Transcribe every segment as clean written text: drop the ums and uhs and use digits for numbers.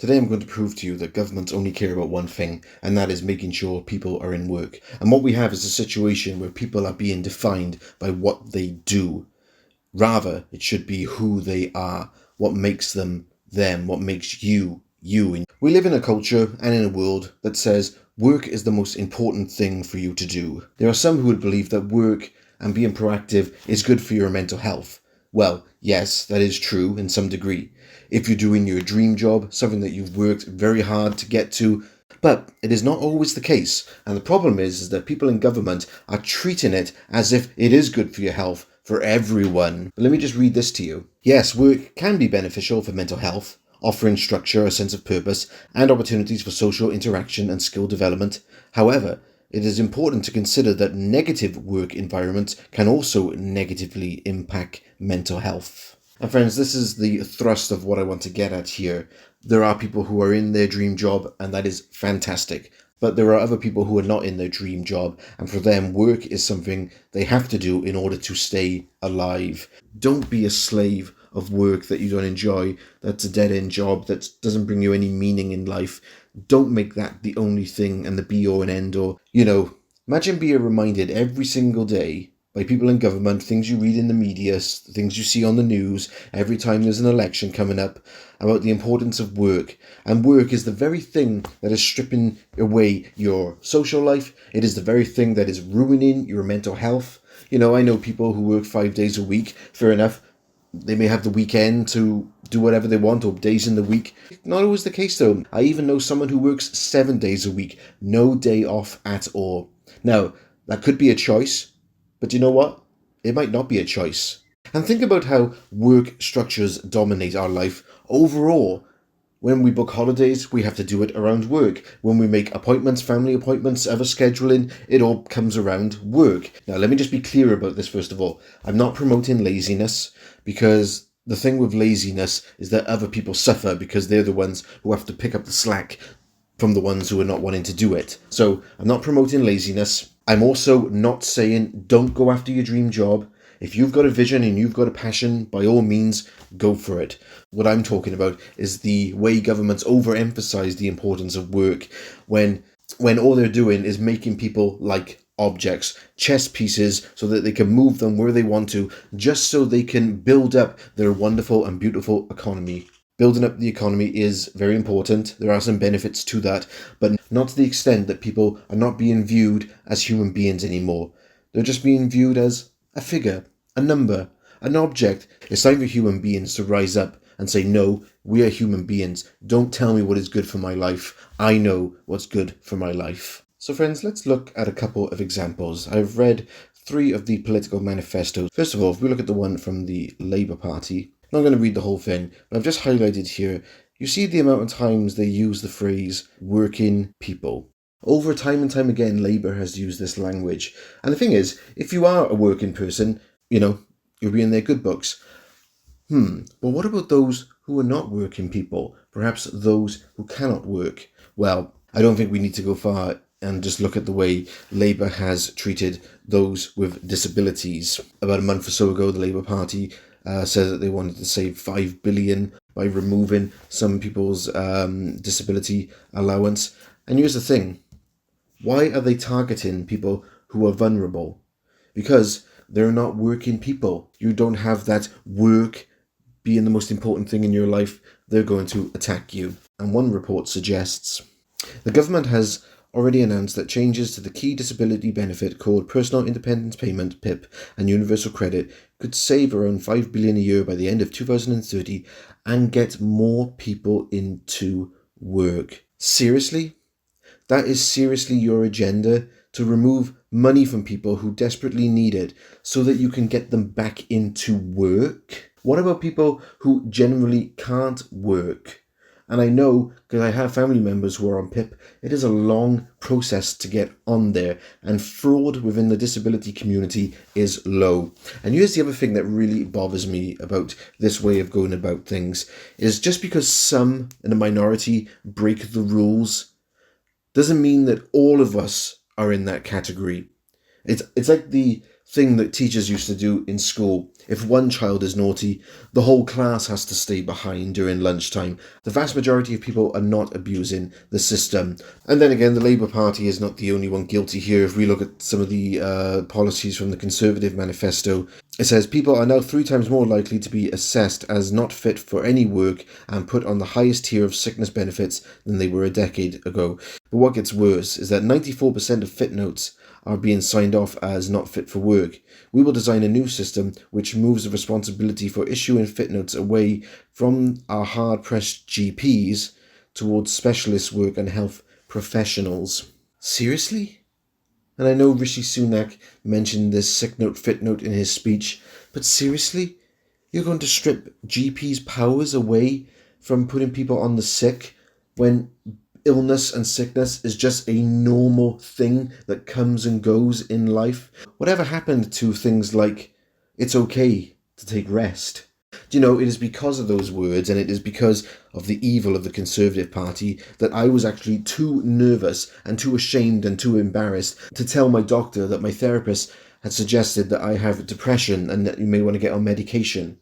Today I'm going to prove to you that governments only care about one thing, and that is making sure people are in work. And what we have is a situation where people are being defined by what they do. Rather, it should be who they are, what makes them them, what makes you you. And we live in a culture and in a world that says work is the most important thing for you to do. There are some who would believe that work and being proactive is good for your mental health. Well, yes, that is true in some degree. If you're doing your dream job, something that you've worked very hard to get to, but it is not always the case. And the problem is that people in government are treating it as if it is good for your health, for everyone. But let me just read this to you. Yes, work can be beneficial for mental health, offering structure, a sense of purpose, and opportunities for social interaction and skill development. However, it is important to consider that negative work environments can also negatively impact mental health. And friends, this is the thrust of what I want to get at here. There are people who are in their dream job, and that is fantastic. But there are other people who are not in their dream job, and for them, work is something they have to do in order to stay alive. Don't be a slave of work that you don't enjoy, that's a dead-end job, that doesn't bring you any meaning in life. Don't make that the only thing and the be-all and end-all. Imagine being reminded every single day by people in government, things you read in the media, things you see on the news, every time there's an election coming up, about the importance of work. And work is the very thing that is stripping away your social life. It is the very thing that is ruining your mental health. I know people who work 5 days a week. Fair enough. They may have the weekend to do whatever they want, or days in the week. Not always the case though. I even know someone who works 7 days a week, no day off at all. Now, that could be a choice, but you know what? It might not be a choice. And think about how work structures dominate our life overall. When we book holidays, we have to do it around work. When we make appointments, family appointments, other scheduling, it all comes around work. Now, let me just be clear about this first of all. I'm not promoting laziness, because the thing with laziness is that other people suffer because they're the ones who have to pick up the slack from the ones who are not wanting to do it. So I'm not promoting laziness. I'm also not saying don't go after your dream job. If you've got a vision and you've got a passion, by all means, go for it. What I'm talking about is the way governments overemphasize the importance of work when all they're doing is making people like objects, chess pieces, so that they can move them where they want to, just so they can build up their wonderful and beautiful economy. Building up the economy is very important. There are some benefits to that, but not to the extent that people are not being viewed as human beings anymore. They're just being viewed as a figure, a number, an object. It's time for human beings to rise up and say, no, we are human beings. Don't tell me what is good for my life. I know what's good for my life. So friends, let's look at a couple of examples. I've read 3 of the political manifestos. First of all, if we look at the one from the Labour Party, I'm not going to read the whole thing, but I've just highlighted here. You see the amount of times they use the phrase working people. Over time and time again, Labour has used this language. And the thing is, if you are a working person, you'll be in their good books. But what about those who are not working people? Perhaps those who cannot work? Well, I don't think we need to go far and just look at the way Labour has treated those with disabilities. About a month or so ago, the Labour Party said that they wanted to save $5 billion by removing some people's disability allowance. And here's the thing. Why are they targeting people who are vulnerable? Because they're not working people. You don't have that work being the most important thing in your life. They're going to attack you. And one report suggests the government has already announced that changes to the key disability benefit called Personal Independence Payment, PIP, and Universal Credit could save around $5 billion a year by the end of 2030 and get more people into work. Seriously? That is seriously your agenda? To remove money from people who desperately need it so that you can get them back into work? What about people who generally can't work? And I know, because I have family members who are on PIP, it is a long process to get on there, and fraud within the disability community is low. And here's the other thing that really bothers me about this way of going about things, is just because some in a minority break the rules, doesn't mean that all of us are in that category. It's like the thing that teachers used to do in school. If one child is naughty, the whole class has to stay behind during lunchtime. The vast majority of people are not abusing the system. And then again, the Labour Party is not the only one guilty here. If we look at some of the policies from the Conservative manifesto, it says people are now 3 times more likely to be assessed as not fit for any work and put on the highest tier of sickness benefits than they were a decade ago. But what gets worse is that 94% of fit notes are being signed off as not fit for work. We will design a new system which moves the responsibility for issuing fit notes away from our hard-pressed GPs towards specialist work and health professionals. Seriously? And I know Rishi Sunak mentioned this sick note, fit note in his speech, but seriously? You're going to strip GPs' powers away from putting people on the sick when illness and sickness is just a normal thing that comes and goes in life? Whatever happened to things like, it's okay to take rest? Do you know, it is because of those words, and it is because of the evil of the Conservative Party, that I was actually too nervous and too ashamed and too embarrassed to tell my doctor that my therapist had suggested that I have depression and that you may want to get on medication.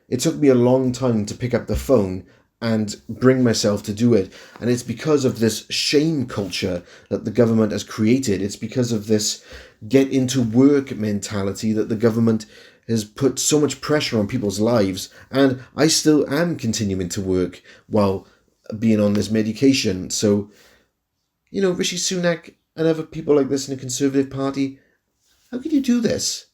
It took me a long time to pick up the phone and bring myself to do it. And it's because of this shame culture that the government has created. It's because of this get into work mentality that the government has put so much pressure on people's lives. And I still am continuing to work while being on this medication. So, you know, Rishi Sunak and other people like this in the Conservative Party, how could you do this?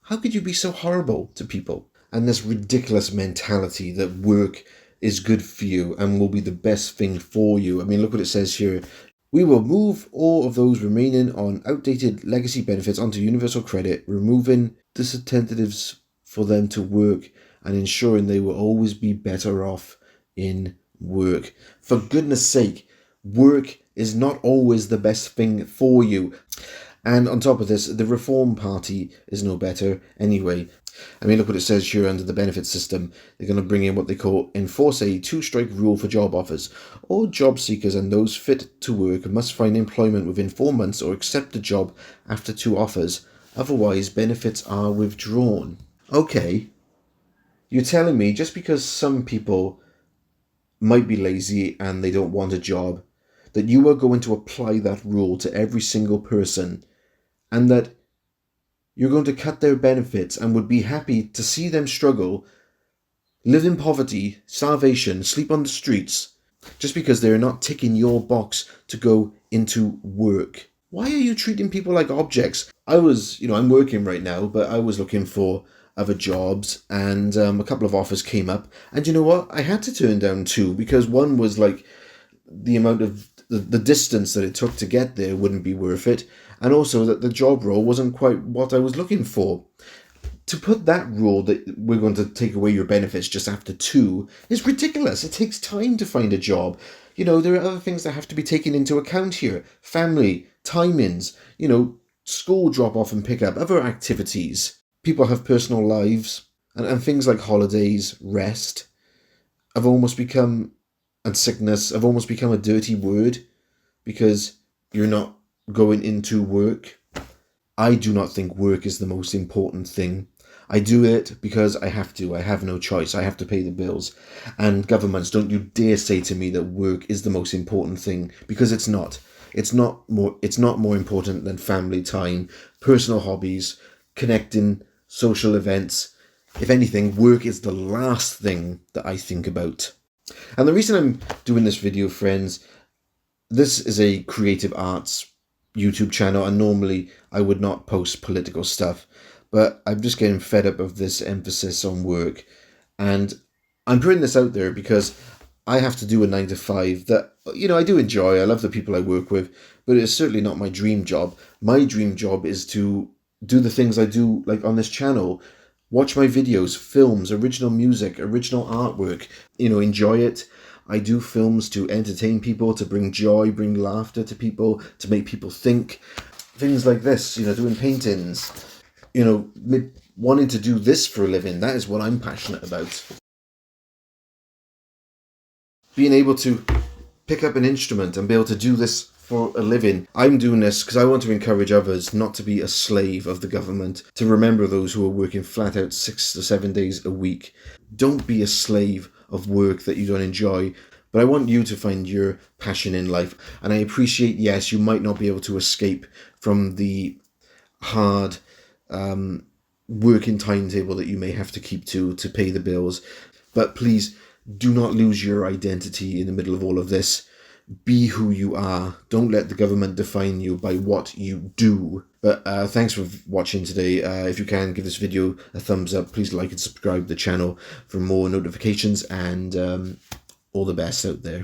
How could you be so horrible to people? And this ridiculous mentality that work is good for you and will be the best thing for you. I mean, look what it says here. We will move all of those remaining on outdated legacy benefits onto universal credit, removing disincentives for them to work and ensuring they will always be better off in work. For goodness sake, work is not always the best thing for you. And on top of this, the Reform Party is no better anyway. I mean, look what it says here under the benefit system. They're going to bring in what they call enforce a 2-strike rule for job offers. All job seekers and those fit to work must find employment within 4 months or accept a job after 2 offers. Otherwise, benefits are withdrawn. Okay, you're telling me just because some people might be lazy and they don't want a job, that you are going to apply that rule to every single person, and that you're going to cut their benefits and would be happy to see them struggle, live in poverty, starvation, sleep on the streets, just because they're not ticking your box to go into work. Why are you treating people like objects? I'm working right now, but I was looking for other jobs, and a couple of offers came up, and you know what? I had to turn down 2 because one was like the amount of the distance that it took to get there wouldn't be worth it, and also that the job role wasn't quite what I was looking for. To put that rule that we're going to take away your benefits just after 2 is ridiculous. It takes time to find a job. You know, there are other things that have to be taken into account here. Family, timings, school drop-off and pick-up, other activities. People have personal lives, and things like holidays, rest, have almost become, and sickness, have almost become a dirty word because you're not going into work. I do not think work is the most important thing. I do it because I have to. I have no choice. I have to pay the bills. And governments, don't you dare say to me that work is the most important thing, because it's not. It's not more important than family time, personal hobbies, connecting, social events. If anything, work is the last thing that I think about. And the reason I'm doing this video, friends, this is a creative arts YouTube channel, and normally I would not post political stuff, but I'm just getting fed up of this emphasis on work, and I'm putting this out there because I have to do a 9 to 5 that, I do enjoy. I love the people I work with, but it's certainly not my dream job. My dream job is to do the things I do, like on this channel, watch my videos, films, original music, original artwork, enjoy it. I do films to entertain people, to bring joy, bring laughter to people, to make people think. Things like this, doing paintings, wanting to do this for a living. That is what I'm passionate about. Being able to pick up an instrument and be able to do this for a living. I'm doing this because I want to encourage others not to be a slave of the government, to remember those who are working flat out 6 to 7 days a week. Don't be a slave of work that you don't enjoy. But I want you to find your passion in life. And I appreciate, yes, you might not be able to escape from the hard working timetable that you may have to keep to pay the bills. But please do not lose your identity in the middle of all of this. Be who you are. Don't let the government define you by what you do. But thanks for watching today. If you can, give this video a thumbs up. Please like and subscribe to the channel for more notifications, and all the best out there.